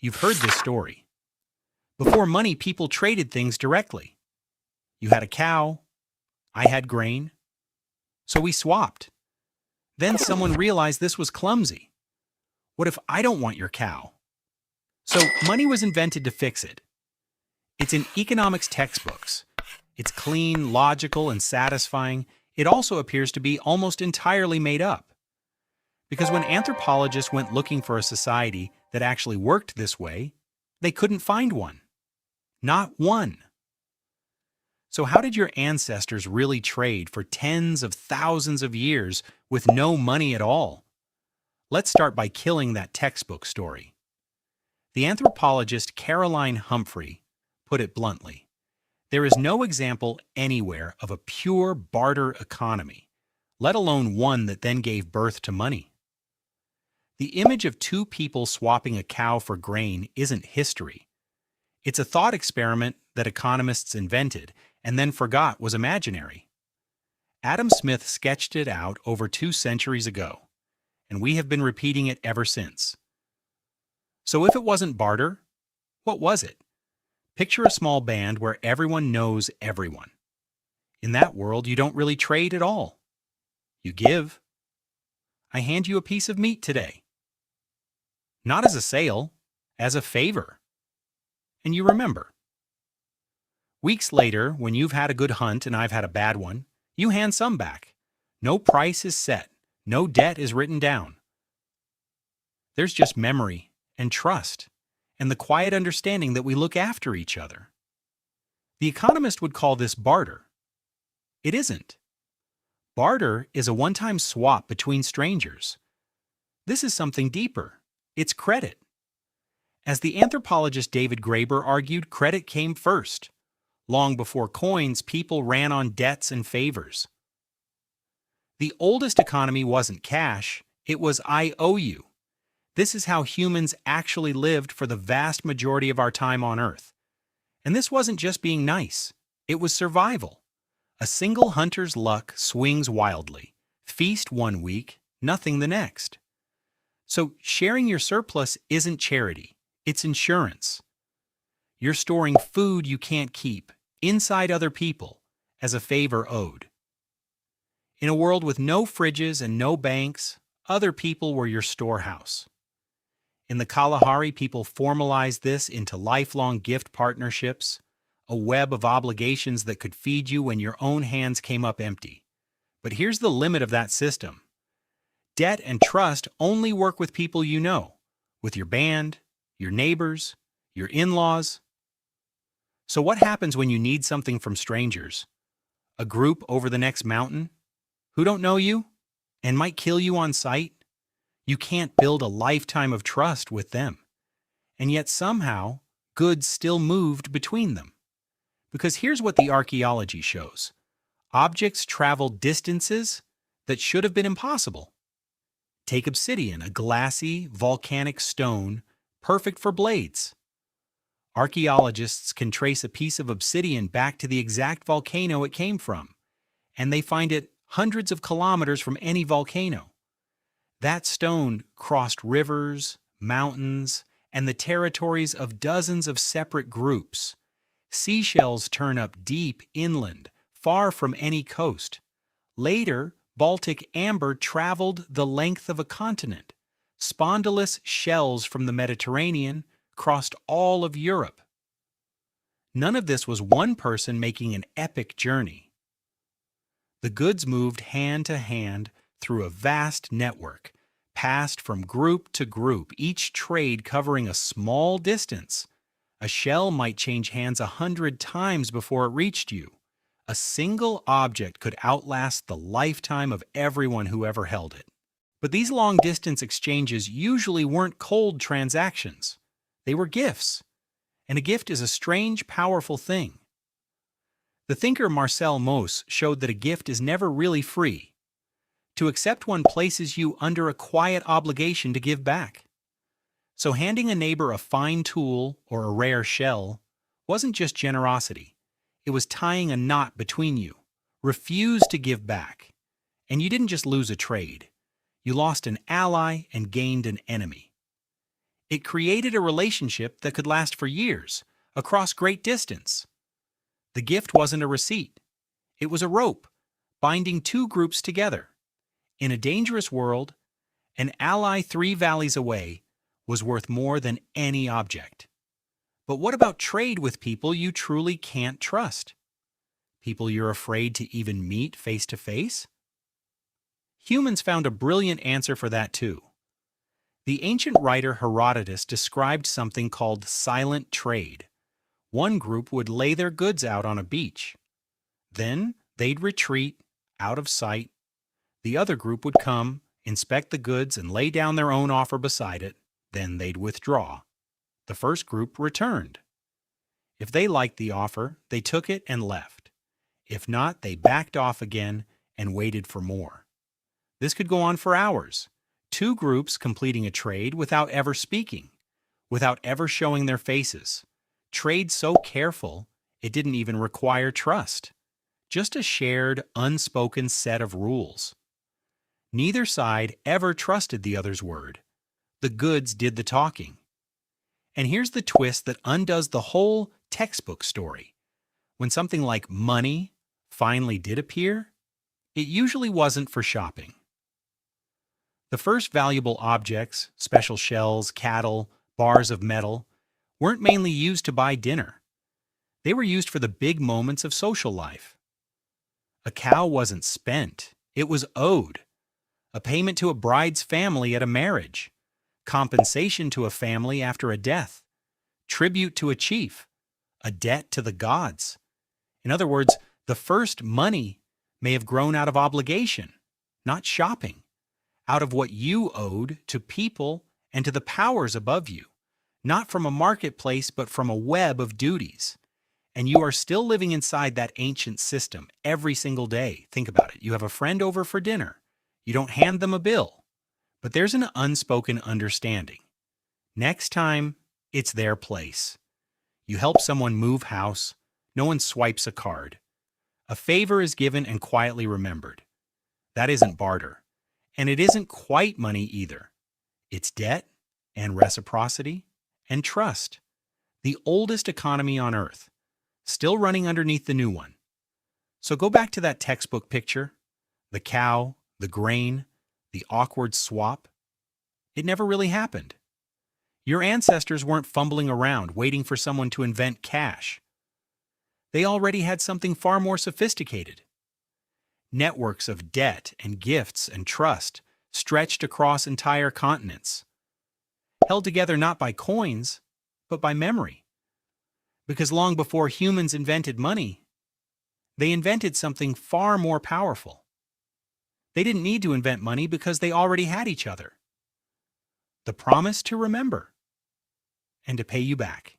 You've heard this story. Before money, people traded things directly. You had a cow, I had grain, so we swapped. Then someone realized this was clumsy. What if I don't want your cow? So money was invented to fix it. It's in economics textbooks. It's clean, logical, and satisfying. It also appears to be almost entirely made up. Because when anthropologists went looking for a society that actually worked this way, they couldn't find one. Not one. So how did your ancestors really trade for tens of thousands of years with no money at all? Let's start by killing that textbook story. The anthropologist Caroline Humphrey put it bluntly. There is no example anywhere of a pure barter economy, let alone one that then gave birth to money. The image of two people swapping a cow for grain isn't history. It's a thought experiment that economists invented and then forgot was imaginary. Adam Smith sketched it out over 2 centuries ago, and we have been repeating it ever since. So if it wasn't barter, what was it? Picture a small band where everyone knows everyone. In that world, you don't really trade at all. You give. I hand you a piece of meat today. Not as a sale, as a favor. And you remember. Weeks later, when you've had a good hunt and I've had a bad one, you hand some back. No price is set. No debt is written down. There's just memory and trust and the quiet understanding that we look after each other. The economist would call this barter. It isn't. Barter is a one-time swap between strangers. This is something deeper. It's credit. As the anthropologist David Graeber argued, credit came first. Long before coins, people ran on debts and favors. The oldest economy wasn't cash, it was I owe you. This is how humans actually lived for the vast majority of our time on Earth. And this wasn't just being nice, it was survival. A single hunter's luck swings wildly. Feast one week, nothing the next. So sharing your surplus isn't charity, it's insurance. You're storing food you can't keep, inside other people, as a favor owed. In a world with no fridges and no banks, other people were your storehouse. In the Kalahari, people formalized this into lifelong gift partnerships, a web of obligations that could feed you when your own hands came up empty. But here's the limit of that system. Debt and trust only work with people you know, with your band, your neighbors, your in-laws. So what happens when you need something from strangers? A group over the next mountain? Who don't know you and might kill you on sight? You can't build a lifetime of trust with them. And yet somehow, goods still moved between them. Because here's what the archaeology shows. Objects traveled distances that should have been impossible. Take obsidian, a glassy, volcanic stone, perfect for blades. Archaeologists can trace a piece of obsidian back to the exact volcano it came from, and they find it hundreds of kilometers from any volcano. That stone crossed rivers, mountains, and the territories of dozens of separate groups. Seashells turn up deep inland, far from any coast. Later, Baltic amber traveled the length of a continent. Spondylus shells from the Mediterranean crossed all of Europe. None of this was one person making an epic journey. The goods moved hand to hand through a vast network, passed from group to group, each trade covering a small distance. A shell might change hands 100 times before it reached you. A single object could outlast the lifetime of everyone who ever held it. But these long-distance exchanges usually weren't cold transactions. They were gifts. And a gift is a strange, powerful thing. The thinker Marcel Mauss showed that a gift is never really free. To accept one places you under a quiet obligation to give back. So handing a neighbor a fine tool or a rare shell wasn't just generosity. It was tying a knot between you. Refuse to give back. And you didn't just lose a trade. You lost an ally and gained an enemy. It created a relationship that could last for years, across great distance. The gift wasn't a receipt. It was a rope, binding two groups together. In a dangerous world, an ally 3 valleys away was worth more than any object. But what about trade with people you truly can't trust? People you're afraid to even meet face to face? Humans found a brilliant answer for that too. The ancient writer Herodotus described something called silent trade. One group would lay their goods out on a beach. Then they'd retreat, out of sight. The other group would come, inspect the goods, and lay down their own offer beside it. Then they'd withdraw. The first group returned. If they liked the offer, they took it and left. If not, they backed off again and waited for more. This could go on for hours. Two groups completing a trade without ever speaking, without ever showing their faces. Trade so careful, it didn't even require trust. Just a shared, unspoken set of rules. Neither side ever trusted the other's word. The goods did the talking. And here's the twist that undoes the whole textbook story. When something like money finally did appear, it usually wasn't for shopping. The first valuable objects, special shells, cattle, bars of metal, weren't mainly used to buy dinner. They were used for the big moments of social life. A cow wasn't spent, it was owed. A payment to a bride's family at a marriage. Compensation to a family after a death. Tribute to a chief. A debt to the gods. In other words, the first money may have grown out of obligation, not shopping, out of what you owed to people and to the powers above you, not from a marketplace but from a web of duties. And you are still living inside that ancient system every single day. Think about it. You have a friend over for dinner. You don't hand them a bill, but there's an unspoken understanding. Next time, it's their place. You help someone move house. No one swipes a card. A favor is given and quietly remembered. That isn't barter. And it isn't quite money either. It's debt and reciprocity and trust. The oldest economy on earth, still running underneath the new one. So go back to that textbook picture, the cow, the grain, the awkward swap. It never really happened. Your ancestors weren't fumbling around waiting for someone to invent cash. They already had something far more sophisticated. Networks of debt and gifts and trust stretched across entire continents, held together not by coins, but by memory. Because long before humans invented money, they invented something far more powerful. They didn't need to invent money because they already had each other. The promise to remember and to pay you back.